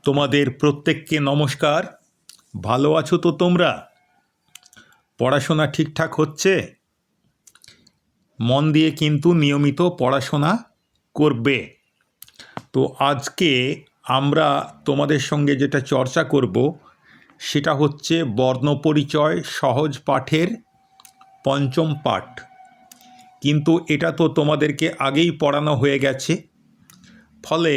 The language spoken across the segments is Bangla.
তোমাদের প্রত্যেককে নমস্কার। ভালো আছো তো তোমরা? পড়াশোনা ঠিকঠাক হচ্ছে? মন দিয়ে কিন্তু নিয়মিত পড়াশোনা করবে। তো আজকে আমরা তোমাদের সঙ্গে যেটা চর্চা করব সেটা হচ্ছে বর্ণপরিচয় সহজ পাঠের পঞ্চম পাঠ। কিন্তু এটা তো তোমাদেরকে আগেই পড়ানো হয়ে গেছে, ফলে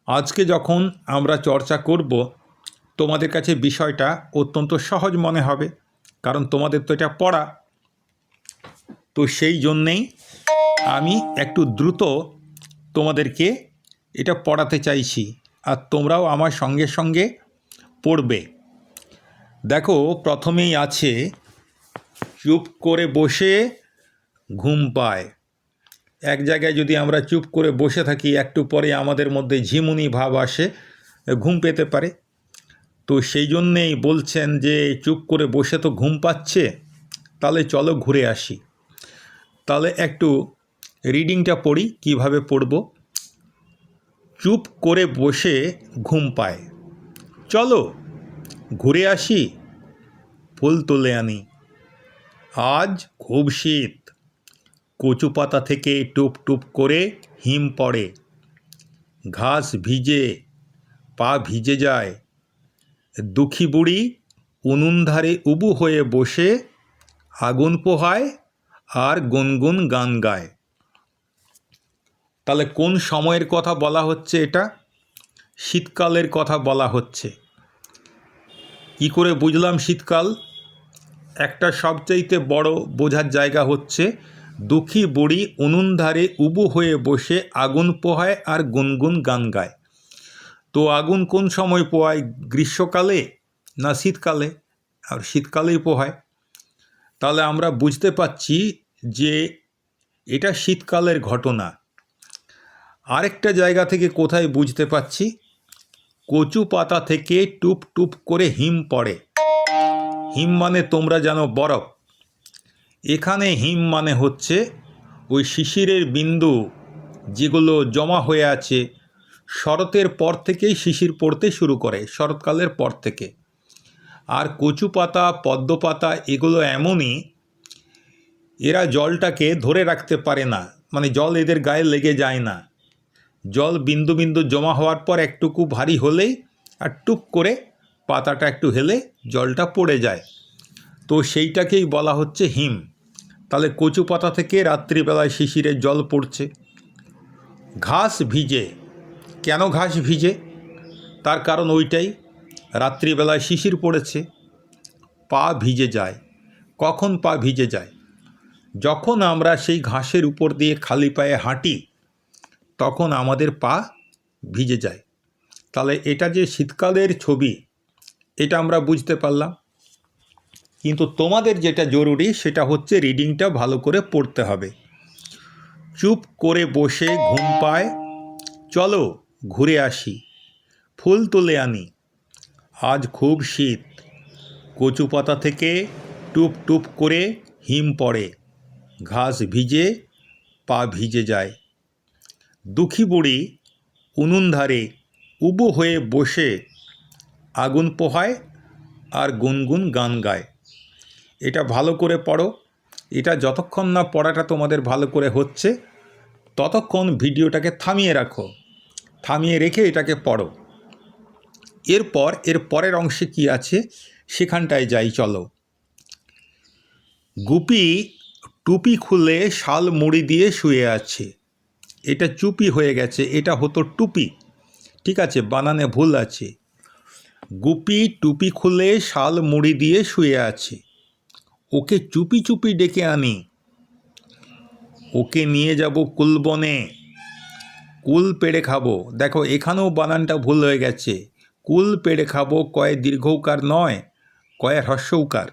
আজকে যখন আমরা চর্চা করব তোমাদের কাছে বিষয়টা অত্যন্ত সহজ মনে হবে, কারণ তোমাদের তো এটা পড়া। তো সেই জন্যেই আমি একটু দ্রুত তোমাদেরকে এটা পড়াতে চাইছি, আর তোমরাও আমার সঙ্গে সঙ্গে পড়বে। দেখো, প্রথমেই আছে চুপ করে বসে ঘুম পায়। এক জায়গায় যদি আমরা চুপ করে বসে থাকি, একটু পরে আমাদের মধ্যে ঝিমুনি ভাব আসে, ঘুম পেতে পারে। তো সেই জন্যেই বলছেন যে চুপ করে বসে তো ঘুম পাচ্ছে, তাহলে চলো ঘুরে আসি। তাহলে একটু রিডিংটা পড়ি, কিভাবে পড়ব। চুপ করে বসে ঘুম পায়, চলো ঘুরে আসি, ফুল তুলে আনি। আজ খুব শীত, কচু পাতা থেকে টুপ টুপ করে হিম পড়ে, ঘাস ভিজে, পা ভিজে যায়। দুঃখী বুড়ি উনুন ধারে উবু হয়ে বসে আগুন পোহায় আর গুনগুন গান গায়। তাহলে কোন সময়ের কথা বলা হচ্ছে? এটা শীতকালের কথা বলা হচ্ছে। কি করে বুঝলাম শীতকাল? একটা সবচাইতে বড় বোঝার জায়গা হচ্ছে দুঃখী বুড়ি উনুন ধারে উবু হয়ে বসে আগুন পোহায় আর গুনগুন গান গায়। তো আগুন কোন সময় পোহায়? গ্রীষ্মকালে না শীতকালে? আর শীতকালেই পোহায়। তাহলে আমরা বুঝতে পারছি যে এটা শীতকালের ঘটনা। আরেকটা জায়গা থেকে কোথায় বুঝতে পাচ্ছি? কচু পাতা থেকে টুপ টুপ করে হিম পড়ে। হিম মানে তোমরা জানো বরফ। এখানে হিম মানে হচ্ছে ওই শিশিরের বিন্দু যেগুলো জমা হয়ে আছে। শরতের পর থেকেই শিশির পড়তে শুরু করে, শরৎকালের পর থেকে। আর কচু পাতা, পদ্ম পাতা এগুলো এমনই, এরা জলটাকে ধরে রাখতে পারে না, মানে জল এদের গায়ে লেগে যায় না। জল বিন্দু বিন্দু জমা হওয়ার পর একটুকু ভারী হলেই আর টুপ করে পাতাটা একটু হেলে জলটা পড়ে যায়। তো সেইটাকেই বলা হচ্ছে হিম। তাহলে কচু পাতা থেকে রাত্রিবেলায় শিশিরের জল পড়ছে। ঘাস ভিজে। কেন ঘাস ভিজে? তার কারণ ওইটাই, রাত্রিবেলায় শিশির পড়েছে, পা ভিজে যায়। কখন পা ভিজে যায়? যখন আমরা সেই ঘাসের উপর দিয়ে খালি পায়ে হাঁটি, তখন আমাদের পা ভিজে যায়। তাহলে এটা যে শীতকালের ছবি, এটা আমরা বুঝতে পারলাম। কিন্তু তোমাদের যেটা জরুরি সেটা হচ্ছে রিডিংটা ভালো করে পড়তে হবে। চুপ করে বসে ঘুম পায়, চলো ঘুরে আসি, ফুল তুলে আনি। আজ খুব শীত, কচু পাতা থেকে টুপ টুপ করে হিম পড়ে, ঘাস ভিজে, পা ভিজে যায়। দুঃখী বুড়ি উনুন ধারে উবু হয়ে বসে আগুন পোহায় আর গুনগুন গান গায়। এটা ভালো করে পড়ো। এটা যতক্ষণ না পড়াটা তোমাদের ভালো করে হচ্ছে, ততক্ষণ ভিডিওটাকে থামিয়ে রাখো। থামিয়ে রেখে এটাকে পড়ো। এরপর এর পরের অংশে কি আছে সেখানটায় যাই, চলো। গুপি টুপি খুলে শাল মুড়ি দিয়ে শুয়ে আছে। এটা চুপি হয়ে গেছে, এটা হতো টুপি। ঠিক আছে, বানানে ভুল আছে। গুপি টুপি খুলে শাল মুড়ি দিয়ে শুয়ে আছে। ওকে চুপি চুপি ডেকে আনি, ওকে নিয়ে যাব কুলবনে, কুল পেড়ে খাবো। দেখো, এখানেও বানানটা ভুল হয়ে গেছে। কুল পেড়ে খাবো কয় দীর্ঘৌকার নয়, কয় হ্রস্বৌকার।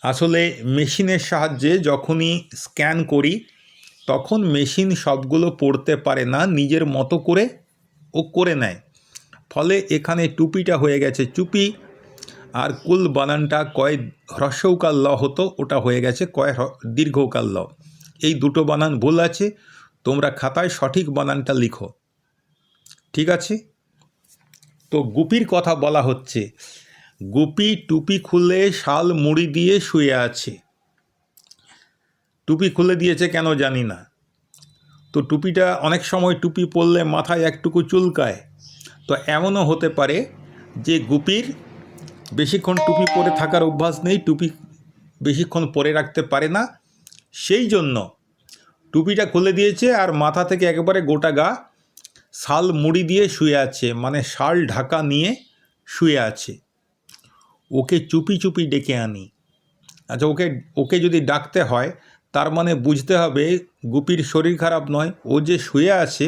আসলে মেশিনের সাহায্যে যখনই স্ক্যান করি, তখন মেশিন সবগুলো পড়তে পারে না, নিজের মতো করে ও করে নেয়। ফলে এখানে টুপিটা হয়ে গেছে চুপি, আর কুল বানানটা কয় হ্রস্বৌকার ল হতো, ওটা হয়ে গেছে কয় দীর্ঘৌকার ল। এই দুটো বানান ভুল আছে, তোমরা খাতায় সঠিক বানানটা লিখো। ঠিক আছে, তো গুপির কথা বলা হচ্ছে। গুপি টুপি খুলে শাল মুড়ি দিয়ে শুয়ে আছে। টুপি খুলে দিয়েছে কেন জানি না। তো টুপিটা অনেক সময় টুপি পরলে মাথায় একটুকু চুলকায়। তো এমনও হতে পারে যে গুপির বেশিক্ষণ টুপি পরে থাকার অভ্যাস নেই, টুপি বেশিক্ষণ পরে রাখতে পারে না, সেই জন্য টুপিটা খুলে দিয়েছে আর মাথা থেকে একেবারে গোটা গা শাল মুড়ি দিয়ে শুয়ে আছে, মানে শাল ঢাকা নিয়ে শুয়ে আছে। ওকে চুপি চুপি ডেকে আনি। আচ্ছা, ওকে যদি ডাকতে হয় তার মানে বুঝতে হবে গুপির শরীর খারাপ নয়, ও যে শুয়ে আছে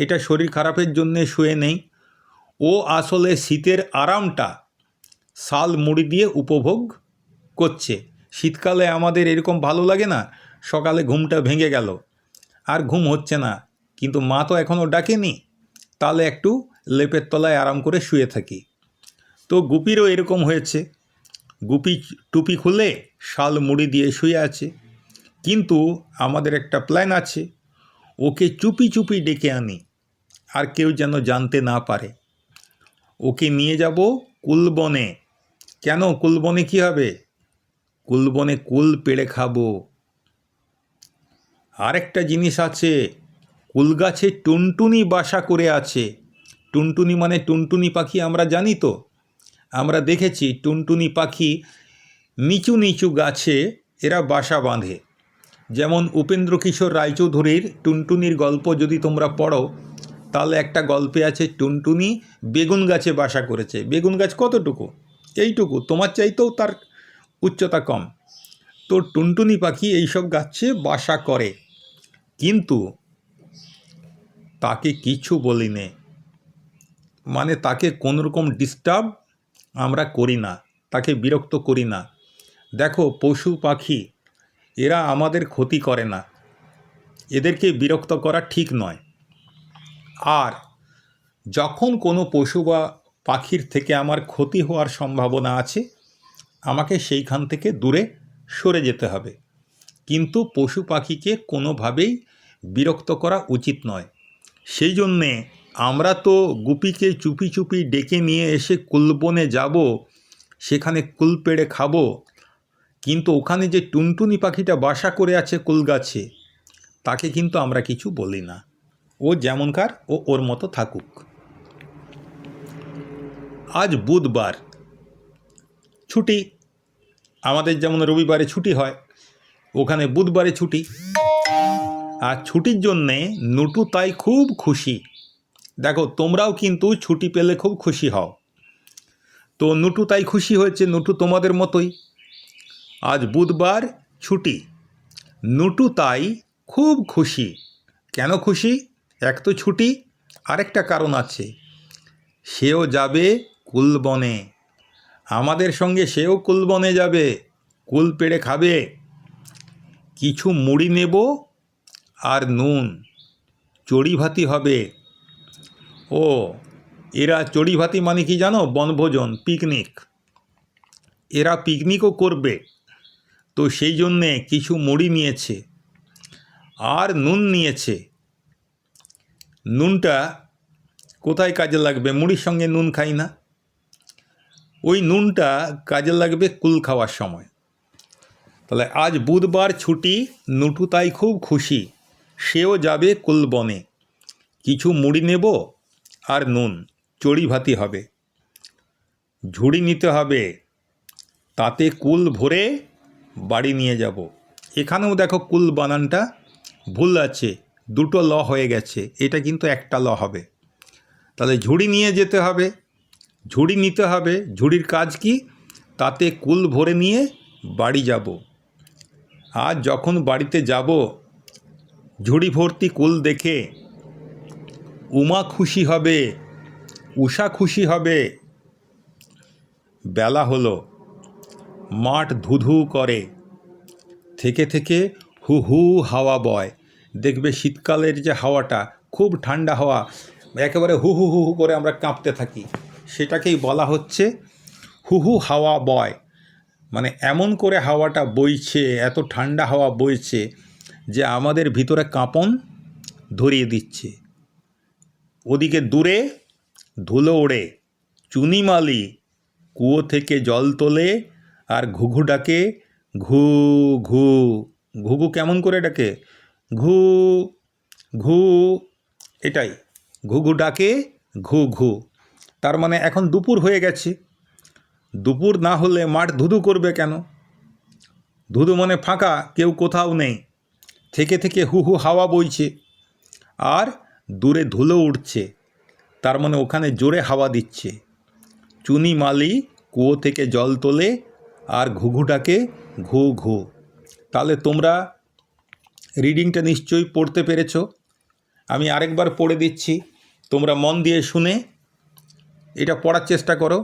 এটা শরীর খারাপের জন্যে শুয়ে নেই, ও আসলে শীতের আরামটা শাল মুড়ি দিয়ে উপভোগ করছে। শীতকালে আমাদের এরকম ভালো লাগে না, সকালে ঘুমটা ভেঙে গেল আর ঘুম হচ্ছে না, কিন্তু মা তো এখনও ডাকেনি, তাহলে একটু লেপের তলায় আরাম করে শুয়ে থাকি। তো গুপিরও এরকম হয়েছে, গুপি টুপি খুলে শাল মুড়ি দিয়ে শুয়ে আছে। কিন্তু আমাদের একটা প্ল্যান আছে, ওকে চুপি চুপি ডেকে আনি আর কেউ যেন জানতে না পারে। ওকে নিয়ে যাব কুলবনে। কেন কুলবনে কী হবে? কুলবনে কুল পেড়ে খাবো। আরেকটা জিনিস আছে, কুল গাছে টুনটুনি বাসা করে আছে। টুনটুনি মানে টুনটুনি পাখি আমরা জানি তো, আমরা দেখেছি টুনটুনি পাখি নিচু নিচু গাছে এরা বাসা বাঁধে। যেমন উপেন্দ্রকিশোর রায়চৌধুরীর টুনটুনির গল্প যদি তোমরা পড়ো, তাহলে একটা গল্পে আছে টুনটুনি বেগুন গাছে বাসা করেছে। বেগুন গাছ কতটুকু? এইটুকু, তোমার চাইতেও তার উচ্চতা কম। তো টুনটুনি পাখি এইসব গাছে বাসা করে, কিন্তু তাকে কিছু বলি নে, মানে তাকে কোনোরকম ডিস্টার্ব আমরা করি না, তাকে বিরক্ত করি না। দেখো, পশু পাখি এরা আমাদের ক্ষতি করে না, এদেরকে বিরক্ত করা ঠিক নয়। আর যখন কোনো পশু বা পাখির থেকে আমার ক্ষতি হওয়ার সম্ভাবনা আছে, আমাকে সেইখান থেকে দূরে সরে যেতে হবে। কিন্তু পশু পাখিকে কোনোভাবেই বিরক্ত করা উচিত নয়। সেই জন্যে আমরা তো গুপিকে চুপি চুপি ডেকে নিয়ে এসে কুলবনে যাব, সেখানে কুল পেড়ে খাবো, কিন্তু ওখানে যে টুনটুনি পাখিটা বাসা করে আছে কুল গাছে, তাকে কিন্তু আমরা কিছু বলি না। ও যেমনকার ও ওর মতো থাকুক। আজ বুধবার, ছুটি। আমাদের যেমন রবিবারে ছুটি হয়, ওখানে বুধবারে ছুটি। আর ছুটির জন্যে নুটু তাই খুব খুশি। দেখো, তোমরাও কিন্তু ছুটি পেলে খুব খুশি হও। তো নুটু তাই খুশি হয়েছে, নুটু তোমাদের মতোই। আজ বুধবার, ছুটি। নুটু তাই খুব খুশি। কেন খুশি? এক তো ছুটি, আরেকটা কারণ আছে, সেও যাবে কুলবনে। আমাদের সঙ্গে সেও কুলবনে যাবে, কুল পেড়ে খাবে। কিছু মুড়ি নেব আর নুন, চড়ি ভাতি হবে। ও, এরা চড়ি ভাতি মানে কি জানো? বনভোজন, পিকনিক। এরা পিকনিকও করবে, তো সেই জন্যে কিছু মুড়ি নিয়েছে আর নুন নিয়েছে। নুনটা কোথায় কাজে লাগবে? মুড়ির সঙ্গে নুন খাই না, ওই নুনটা কাজে লাগবে কুল খাওয়ার সময়। তাহলে আজ বুধবার, ছুটি, নুটু তাই খুব খুশি, সেও যাবে কুলবনে। কিছু মুড়ি নেব আর নুন, চড়ি ভাতি হবে। ঝুড়ি নিতে হবে, তাতে কুল ভরে বাড়ি নিয়ে যাব। এখানেও দেখো কুল বানানটা ভুল আছে, দুটো ল হয়ে গেছে, এটা কিন্তু একটা ল হবে। তাহলে ঝুড়ি নিয়ে যেতে হবে, ঝুড়ি নিতে হবে। ঝুড়ির কাজ কি? তাতে কুল ভরে নিয়ে বাড়ি যাব। আর যখন বাড়িতে যাব, ঝুড়ি ভর্তি কুল দেখে উমা খুশি হবে, উষা খুশি হবে। বেলা হলো, মাঠ ধুধু করে, থেকে থেকে হু হু হাওয়া বয়। দেখবে শীতকালের যে হাওয়াটা খুব ঠান্ডা হাওয়া, একেবারে হু হু হু হু করে আমরা কাঁপতে থাকি, সেটাকেই বলা হচ্ছে হু হু হাওয়া বয়। মানে এমন করে হাওয়াটা বইছে, এত ঠান্ডা হাওয়া বইছে যে আমাদের ভিতরে কাঁপন ধরিয়ে দিচ্ছে। ওদিকে দূরে ধুলো ওড়ে, চুনিমালি কুয়ো থেকে জল তোলে, আর ঘুঘু ডাকে ঘু ঘু। ঘুঘু কেমন করে ডাকে? ঘু ঘু, এটাই, ঘুঘু ডাকে ঘু ঘু। তার মানে এখন দুপুর হয়ে গেছে। দুপুর না হলে মাঠ ধুধু করবে কেন? ধুধু মানে ফাঁকা, কেউ কোথাও নেই। থেকে থেকে হু হু হাওয়া বইছে, আর দূরে ধুলো উঠছে, তার মানে ওখানে জোরে হাওয়া দিচ্ছে। চুনি মালি কুয়ো থেকে জল তোলে, আর ঘুঘু ডাকে ঘু ঘু। তাহলে তোমরা রিডিংটা নিশ্চয়ই পড়তে পেরেছ। আমি আরেকবার পড়ে দিচ্ছি, তোমরা মন দিয়ে শুনে এটা পড়ার চেষ্টা করো।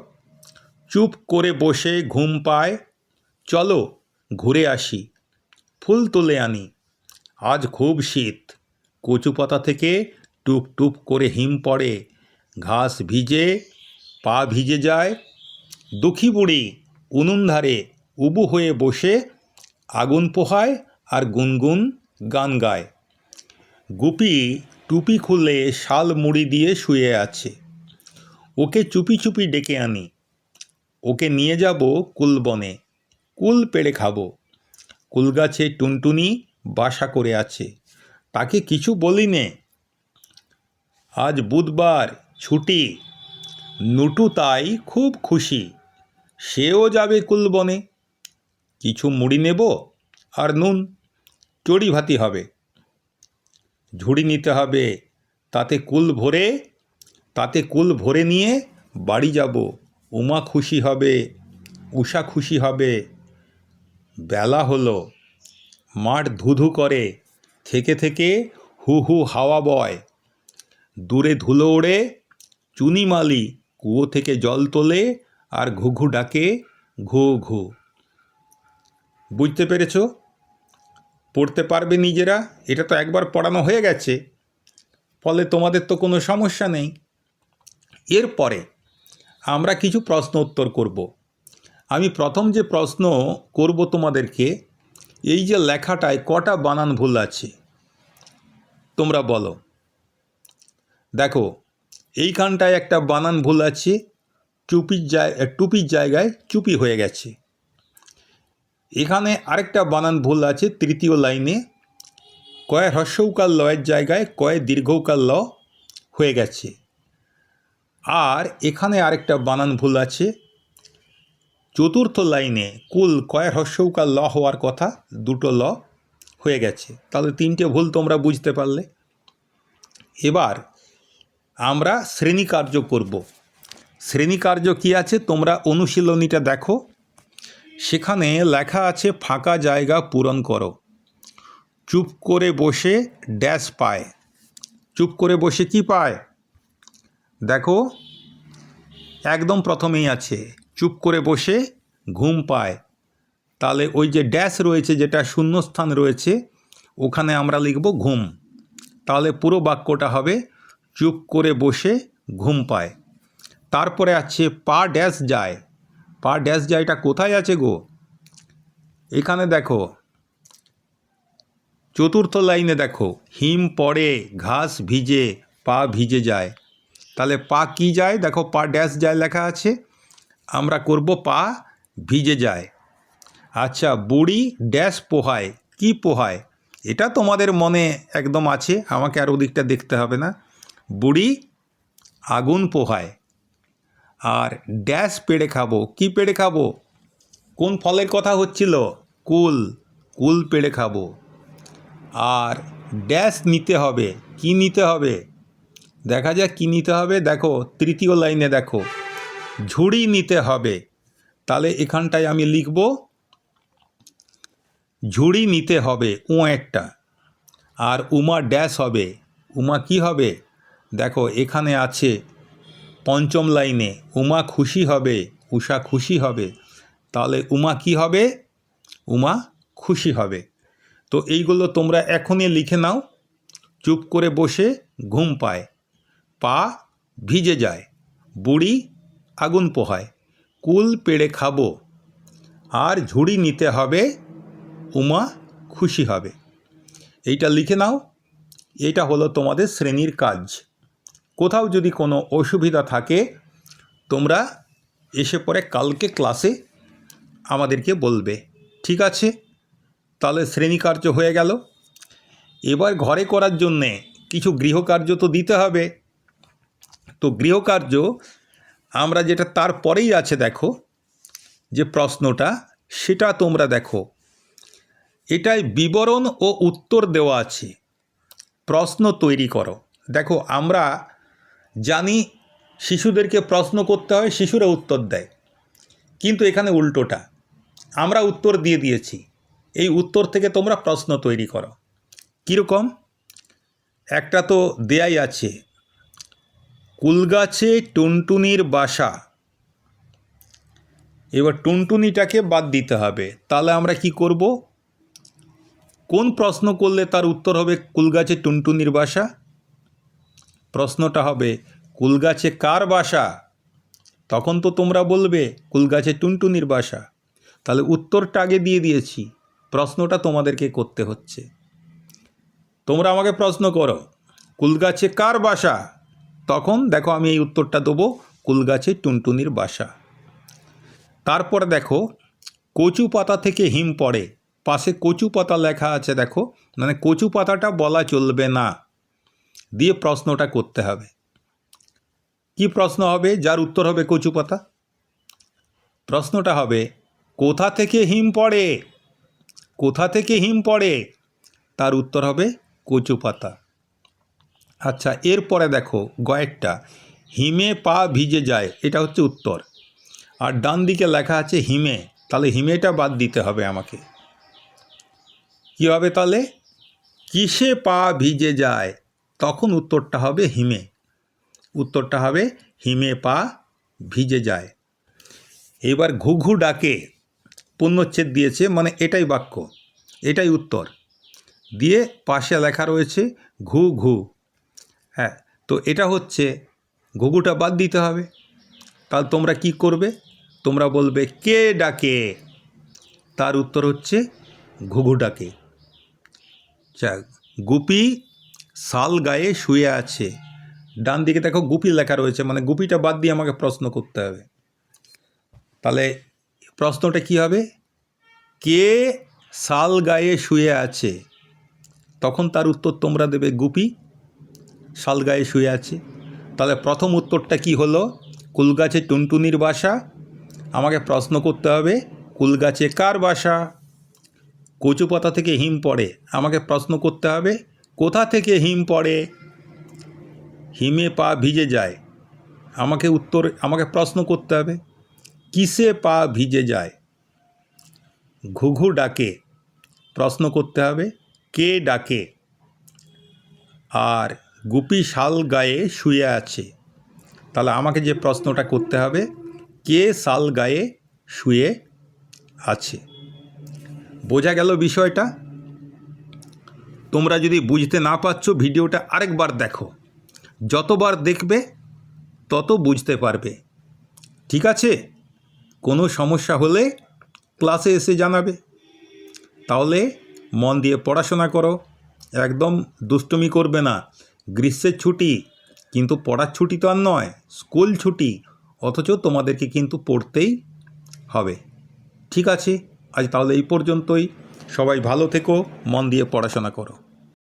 চুপ করে বসে ঘুম পায়, চলো ঘুরে আসি, ফুল তুলে আনি, আজ খুব শীত, কচু পাতা থেকে টুপ টুপ করে হিম পড়ে, ঘাস ভিজে, পা ভিজে যায়। দুঃখী বুড়ি উনুন ধারে উবু হয়ে বসে আগুন পোহায় আর গুনগুন গান গায়। গুপি টুপি খুলে শাল মুড়ি দিয়ে শুয়ে আছে, ওকে চুপি চুপি ডেকে আনি, ওকে নিয়ে যাব কুলবনে, কুল পেড়ে খাবো। কুল গাছে টুনটুনি বাসা করে আছে, তাকে কিছু বলি নে। আজ বুধবার, ছুটি, নুটু তাই খুব খুশি, সেও যাবে কুলবনে। কিছু মুড়ি নেব আর নুন, চড়ি ভাতি হবে। ঝুড়ি নিতে হবে, তাতে কুল ভরে নিয়ে বাড়ি যাব। উমা খুশি হবে, উষা খুশি হবে। বেলা হলো, মাঠ ধুধু করে, থেকে থেকে হু হু হাওয়া বয়। দূরে ধুলো ওড়ে, চুনিমালি কুয়ো থেকে জল তোলে, আর ঘুঘু ডাকে ঘু ঘু। বুঝতে পেরেছ? পড়তে পারবে নিজেরা? এটা তো একবার পড়ানো হয়ে গেছে, ফলে তোমাদের তো কোনো সমস্যা নেই। এরপরে আমরা কিছু প্রশ্ন উত্তর করব। আমি প্রথম যে প্রশ্ন করব তোমাদেরকে, এই যে লেখাটায় কটা বানান ভুল আছে তোমরা বলো। দেখো, এইখানটায় একটা বানান ভুল আছে, টুপির জায়গায় চুপি হয়ে গেছে। এখানে আরেকটা বানান ভুল আছে, তৃতীয় লাইনে কয়ে হ্রস্বৌকার লয়ের জায়গায় কয়ে দীর্ঘৌকার ল হয়ে গেছে। আর এখানে আরেকটা বানান ভুল আছে, চতুর্থ লাইনে কুল কয়ে হ্রস্বৌকার ল হওয়ার কথা, দুটো ল হয়ে গেছে। তাহলে তিনটে ভুল তোমরা বুঝতে পারলে। এবার আমরা শ্রেণীকার্য করব। শ্রেণীকার্য কি আছে তোমরা অনুশীলনীটা দেখো, সেখানে লেখা আছে ফাঁকা জায়গা পূরণ করো। চুপ করে বসে ড্যাশ পায়। চুপ করে বসে কি পায়? দেখো, একদম প্রথমেই আছে চুপ করে বসে ঘুম পায়। তাহলে ওই যে ড্যাশ রয়েছে, যেটা শূন্যস্থান রয়েছে, ওখানে আমরা লিখব ঘুম। তাহলে পুরো বাক্যটা হবে চুপ করে বসে ঘুম পায়। তারপরে আছে পা ড্যাশ যায়। পা ড্যাশ যায়, এটা কোথায় আছে গো? এখানে দেখো, চতুর্থ লাইনে দেখো, হিম পড়ে, ঘাস ভিজে, পা ভিজে যায়। তাহলে পা কি যায়? দেখো, পা ড্যাশ যায় লেখা আছে, আমরা করব পা ভিজে যায়। আচ্ছা, বুড়ি ড্যাশ পোহায়। কি পোহায়? এটা তোমাদের মনে একদম আছে, আমাকে আর ওদিকটা দেখতে হবে না। বুড়ি আগুন পোহায়। আর ড্যাশ পেড়ে খাবো। কি পেড়ে খাবো? কোন ফলের কথা হচ্ছিল? কুল। কুল পেড়ে খাবো। আর ড্যাশ নিতে হবে। কি নিতে হবে? দেখা যাক কি নিতে হবে। দেখো, তৃতীয় লাইনে দেখো, ঝুড়ি নিতে হবে। তাহলে এখানটায় আমি লিখব ঝুড়ি নিতে হবে, ও একটা। আর উমা ড্যাশ হবে। উমা কি হবে? দেখো, এখানে আছে পঞ্চম লাইনে, উমা খুশি হবে, উষা খুশি হবে। তাহলে উমা কি হবে? উমা খুশি হবে। তো এইগুলো তোমরা এখনই লিখে নাও। চুপ করে বসে ঘুম পায়, পা ভিজে যায়, বুড়ি আগুন পোহায়, কুল পেড়ে খাবো, আর ঝুড়ি নিতে হবে, উমা খুশি হবে। এইটা লিখে নাও। এটা হলো তোমাদের শ্রেণীর কাজ। কোথাও যদি কোনো অসুবিধা থাকে তোমরা এসে পরে কালকে ক্লাসে আমাদেরকে বলবে। ঠিক আছে, তাহলে শ্রেণীকার্য হয়ে গেল। এবার ঘরে করার জন্যে কিছু গৃহকার্য তো দিতে হবে। তো গৃহকার্য আমরা যেটা তারপরেই আছে, দেখো যে প্রশ্নটা, সেটা তোমরা দেখো, এটাই বিবরণ ও উত্তর দেওয়া আছে। প্রশ্ন তৈরি করো। দেখো, আমরা জানি শিশুদেরকে প্রশ্ন করতে হয়, শিশুরা উত্তর দেয়, কিন্তু এখানে উল্টোটা, আমরা উত্তর দিয়ে দিয়েছি, এই উত্তর থেকে তোমরা প্রশ্ন তৈরি করো। কীরকম? একটা তো দেয়াই আছে, কুলগাছে টুনটুনির বাসা। এবার টুনটুনিটাকে বাদ দিতে হবে। তাহলে আমরা কি করব? কোন প্রশ্ন করলে তার উত্তর হবে কুলগাছে টুনটুনির বাসা? প্রশ্নটা হবে কুলগাছে কার বাসা? তখন তো তোমরা বলবে কুলগাছে টুনটুনির বাসা। তাহলে উত্তরটা আগে দিয়ে দিয়েছি, প্রশ্নটা তোমাদেরকে করতে হচ্ছে। তোমরা আমাকে প্রশ্ন করো কুলগাছে কার বাসা, তখন দেখো আমি এই উত্তরটা দেবো কুলগাছে টুনটুনির বাসা। তারপরে দেখো, কচু পাতা থেকে হিম পড়ে, পাশে কচু পাতা লেখা আছে, দেখো, মানে কচু পাতাটা বলা চলবে না, দিয়ে প্রশ্নটা করতে হবে। কি প্রশ্ন হবে যার উত্তর হবে কচু পাতা? প্রশ্নটা হবে কোথা থেকে হিম পড়ে? কোথা থেকে হিম পড়ে? তার উত্তর হবে কচু পাতা। আচ্ছা, এরপরে দেখো গয়েরটা, হিমে পা ভিজে যায়, এটা হচ্ছে উত্তর। আর ডান দিকে লেখা আছে হিমে, তাহলে হিমেটা বাদ দিতে হবে আমাকে। কী হবে তাহলে? কিসে পা ভিজে যায়, তখন উত্তরটা হবে হিমে। উত্তরটা হবে হিমে পা ভিজে যায়। এবার ঘুঘু ডাকে, পূর্ণচ্ছেদ দিয়েছে, মানে এটাই বাক্য, এটাই উত্তর। দিয়ে পাশে লেখা রয়েছে ঘু ঘু। হ্যাঁ, তো এটা হচ্ছে, ঘুঘুটা বাদ দিতে হবে। তাহলে তোমরা কি করবে? তোমরা বলবে কে ডাকে, তার উত্তর হচ্ছে ঘুঘু ডাকে। গুপি শাল গায়ে শুয়ে আছে, ডান দিকে দেখো গুপি লেখা রয়েছে, মানে গুপিটা বাদ দিয়ে আমাকে প্রশ্ন করতে হবে। তাহলে প্রশ্নটা কি হবে? কে শাল গায়ে শুয়ে আছে, তখন তার উত্তর তোমরা দেবে গুপি শাল গায়ে শুয়ে আছে। তাহলে প্রথম উত্তরটা কি হলো? কুলগাছে টুনটুনির বাসা। আমাকে প্রশ্ন করতে হবে কুলগাছে কার বাসা? কচু পাতা থেকে হিম পড়ে, আমাকে প্রশ্ন করতে হবে কোথা থেকে হিম পড়ে? হিমে পা ভিজে যায়, আমাকে প্রশ্ন করতে হবে কিসে পা ভিজে যায়? ঘুঘু ডাকে, প্রশ্ন করতে হবে কে ডাকে? আর গুপি শাল গায়ে শুয়ে আছে, তাহলে আমাকে যে প্রশ্নটা করতে হবে কে শাল গায়ে শুয়ে আছে। বোঝা গেল বিষয়টা? তোমরা যদি বুঝতে না পারছো, ভিডিওটা আরেকবার দেখো, যতবার দেখবে তত বুঝতে পারবে। ঠিক আছে? কোনো সমস্যা হলে ক্লাসে এসে জানাবে। তাহলে মন দিয়ে পড়াশোনা করো, একদম দুষ্টুমি করবে না। গ্রীষ্মের ছুটি, কিন্তু পড়ার ছুটি তো আর নয়, স্কুল ছুটি, অথচ তোমাদেরকে কিন্তু পড়তেই হবে। ঠিক আছে, আজ তাহলে এই পর্যন্তই। সবাই ভালো থেকো, মন দিয়ে পড়াশোনা করো।